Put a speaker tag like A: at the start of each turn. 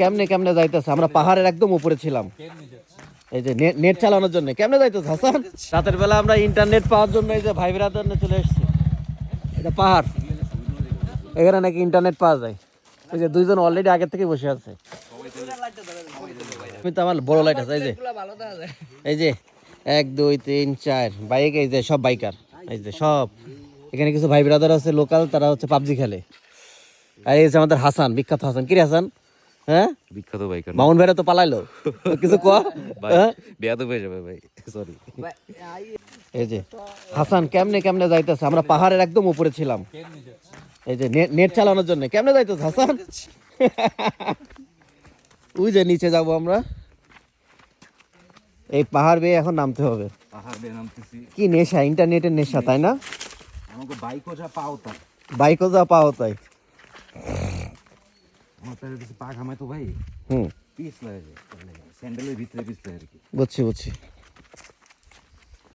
A: কেমনে কেমনে যাইতেছে, আমরা পাহাড়ের একদম উপরে ছিলাম। এই যে নেট চালানোর জন্য কেমনে যাইতেছে হাসান। রাতের বেলা আমরা ইন্টারনেট পাওয়ার জন্য এই যে ভাই ব্রাদার চলে এসেছি। এটা পাহাড়, এখানে নাকি ইন্টারনেট পাওয়া যায়। ওই যে দুইজন অলরেডি আগে থেকে বসে আছে। আমি তো আমার বড় লাইট আছে, এই যে 1 2 3 4 বাইক, এই যে সব বাইকার, এই যে সব। এখানে কিছু ভাই ব্রাদার আছে লোকাল, তারা হচ্ছে পাবজি খেলে। আর এই যে আমাদের হাসান, বিখ্যাত হাসান। কি রে হাসান, হ্যাঁ
B: বিখ্যাত বাইকার
A: মামুন ভাইরা তো পালাইলো, কিছু কো
B: বেয়াদব হয়ে যাবে ভাই, সরি।
A: এই যে হাসান কেমনে কেমনে যাইতেছে, আমরা পাহাড়ের একদম উপরে ছিলাম। এই যে নেট চালানোর জন্য কেমনে যাইতেছে হাসান। ওই যে নিচে যাব আমরা, এই পাহাড় বেয়ে এখন নামতে হবে।
B: পাহাড় বেয়ে নামতেছি।
A: কি নেশা, ইন্টারনেটের নেশা, তাই না?
B: আমাকে বাইকও যা পাও তাই,
A: বাইকও যা পাও তাই।
B: আমার প্যারে কিছু পা ঘামায় তো ভাই,
A: হুম,
B: পিস লাগে, স্যান্ডেলের ভিতরে পিস লাগে আর কি।
A: বুঝছি বুঝছি।